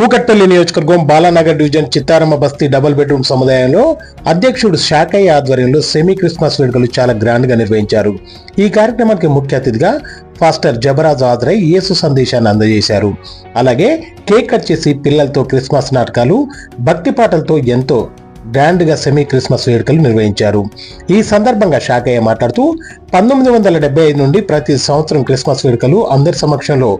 కూకట్పల్లి నియోజకవర్గం బాలానగర్ డివిజన్ చిత్తారమ్మ బస్తీ double bedroom సముదాయంలో అధ్యక్షుడు శాకయ్య ఆధ్వర్యంలో సెమీ క్రిస్మస్ వేడుకలు చాలా గ్రాండ్ గా నిర్వహించారు. ఈ కార్యక్రమానికి ముఖ్య అతిథిగా పాస్టర్ జబరాజ్ హాజరై యేసు సందేశాన్ని అందజేశారు. అలాగే కేక్ కట్ చేసి పిల్లలతో క్రిస్మస్ నాటకాలు, భక్తి పాటలతో ఎంతో గ్రాండ్ గా సెమీ క్రిస్మస్ వేడుకలు నిర్వహించారు. ఈ సందర్భంగా శాకయ్య మాట్లాడుతూ 1975 నుండి ప్రతి సంవత్సరం క్రిస్మస్ వేడుకలు అందరి సమక్షంలో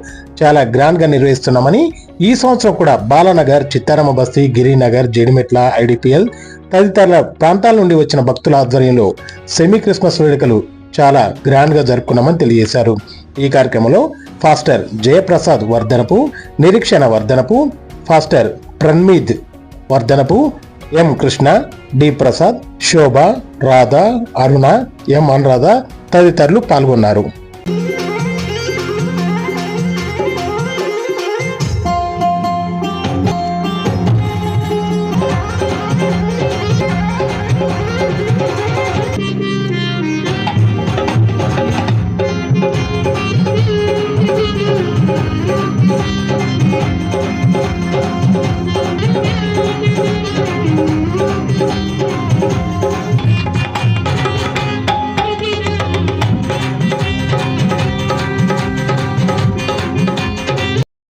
చాలా గ్రాండ్ గా నిర్వహిస్తున్నామని, ఈ సంవత్సరం కూడా బాలానగర్, చిత్తారమ్మ బస్తీ, గిరినగర్, జడిమెట్ల, ఐడిపిఎల్ తదితర ప్రాంతాల నుండి వచ్చిన భక్తుల ఆధ్వర్యంలో సెమీ క్రిస్మస్ వేడుకలు చాలా గ్రాండ్ గా జరుపుకున్నామని తెలియజేశారు. ఈ కార్యక్రమంలో ఫాస్టర్ జయప్రసాద్ వర్ధనపు, నిరీక్షణ వర్ధనపు, ఫాస్టర్ ప్రన్మీద్ వర్ధనపు, ఎం కృష్ణ, డి ప్రసాద్, శోభ, రాధ, అరుణ, ఎం అనురాధ తదితరులు పాల్గొన్నారు.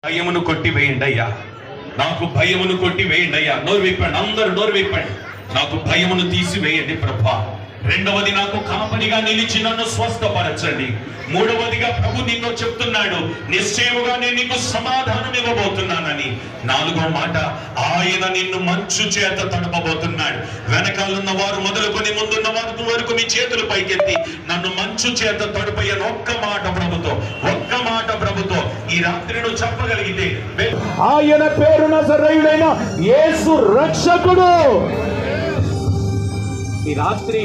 భయమును కొట్టి వేయండి అయ్యా, నాకు భయమును కొట్టి వేయండి అయ్యా. నోరు విప్పండి, అందరూ నోరు విప్పండి. నాకు భయమును తీసివేయండి ప్రభా. రెండవది, నాకు కాపరిగా నిలిచి నన్ను స్వస్థపరచండి. మూడవదిగా ప్రభు నిన్ను చెప్తున్నాడు, నిశ్చయముగా నేను నీకు సమాధానం ఇవ్వబోతున్నానని. నాలుగో మాట, ఆయన నిన్ను మంచు చేత తడపబోతున్నాడు. వెనకాలన్న వారు మొదలుకొని ముందున్న వారి వరకు మీ చేతులు పైకెత్తి నన్ను మంచు చేత తడుపయ్యని ఒక్క మాట ప్రభుతో, ఒక్క మాట ప్రభుతో ఈ రాత్రి నువ్వు చెప్పగలిగితే, ఆయన పేరు నజరేయుడైన యేసు రక్షకుడు. ఈ రాత్రి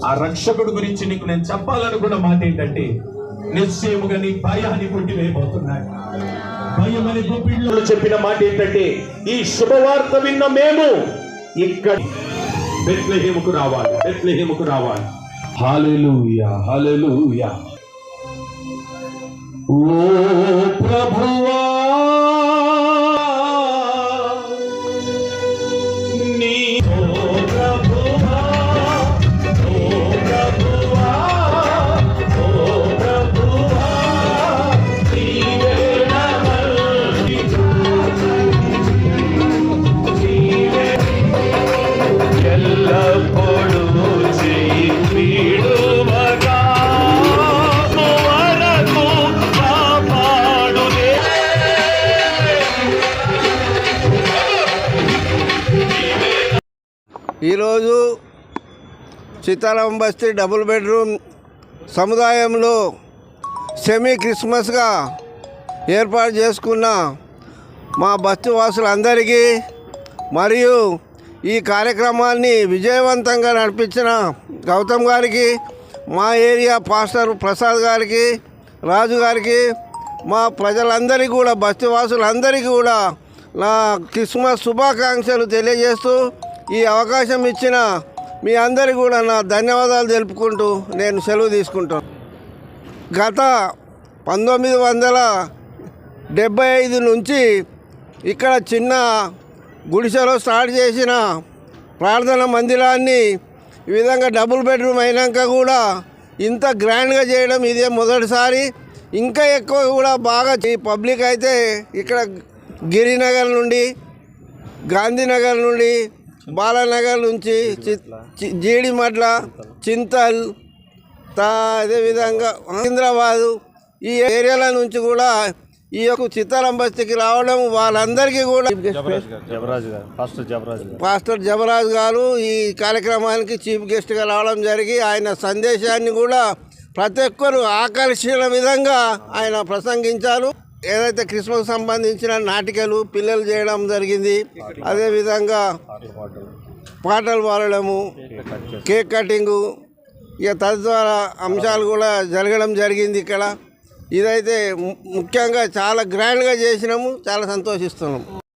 ఆ రక్షకుడు గురించి నీకు నేను చెప్పాలనుకున్న మాట ఏంటంటే, నిశ్చయముగా నీ భయాన్ని కొట్టివేయబోతున్నాడు. భయం అని గోపిళ్ళు చెప్పిన మాట ఏంటంటే, ఈ శుభవార్త విన్న మేము ఇక్కడ బెత్లెహేముకు రావాలి, బెత్లెహేముకు రావాలి. హల్లెలూయా, హల్లెలూయా. ఓ ప్రభువా, ఈరోజు చిత్తారమ్మ బస్తీ డబుల్ బెడ్రూమ్ సముదాయంలో సెమీ క్రిస్మస్గా ఏర్పాటు చేసుకున్న మా బస్తీ వాసులందరికీ మరియు ఈ కార్యక్రమాన్ని విజయవంతంగా నడిపించిన గౌతమ్ గారికి, మా ఏరియా పాస్టర్ ప్రసాద్ గారికి, రాజు గారికి, మా ప్రజలందరికీ కూడా, బస్తీ వాసులందరికీ కూడా నా క్రిస్మస్ శుభాకాంక్షలు తెలియజేస్తూ, ఈ అవకాశం ఇచ్చిన మీ అందరికీ కూడా నా ధన్యవాదాలు తెలుపుకుంటూ నేను సెలవు తీసుకుంటాను. గత 1975 నుంచి ఇక్కడ చిన్న గుడిసెలో స్టార్ట్ చేసిన ప్రార్థన మందిరాన్ని ఈ విధంగా డబుల్ బెడ్రూమ్ అయినాక కూడా ఇంత గ్రాండ్గా చేయడం ఇదే మొదటిసారి. ఇంకా ఎక్కువ కూడా బాగా పబ్లిక్ అయితే ఇక్కడ గిరినగర్ నుండి, గాంధీనగర్ నుండి, బాలానగర్ నుంచి, జీడిమట్ల, చింతల్, అదేవిధంగా హైదరాబాదు ఈ ఏరియాల నుంచి కూడా ఈ యొక్క చిత్తారమ్మ బస్తీకి రావడం వాళ్ళందరికీ కూడా పాస్టర్ జబరాజ్ గారు ఈ కార్యక్రమానికి చీఫ్ గెస్ట్గా రావడం జరిగి ఆయన సందేశాన్ని కూడా ప్రతి ఒక్కరు ఆకర్షణ విధంగా ఆయన ప్రసంగించారు. ఏదైతే క్రిస్మస్ సంబంధించిన నాటికలు పిల్లలు చేయడం జరిగింది, అదేవిధంగా పాటలు పాడడము, కేక్ కటింగు, ఇక తదితర అంశాలు కూడా జరగడం జరిగింది ఇక్కడ. ఇదైతే ముఖ్యంగా చాలా గ్రాండ్గా చేసినాము, చాలా సంతోషిస్తున్నాము.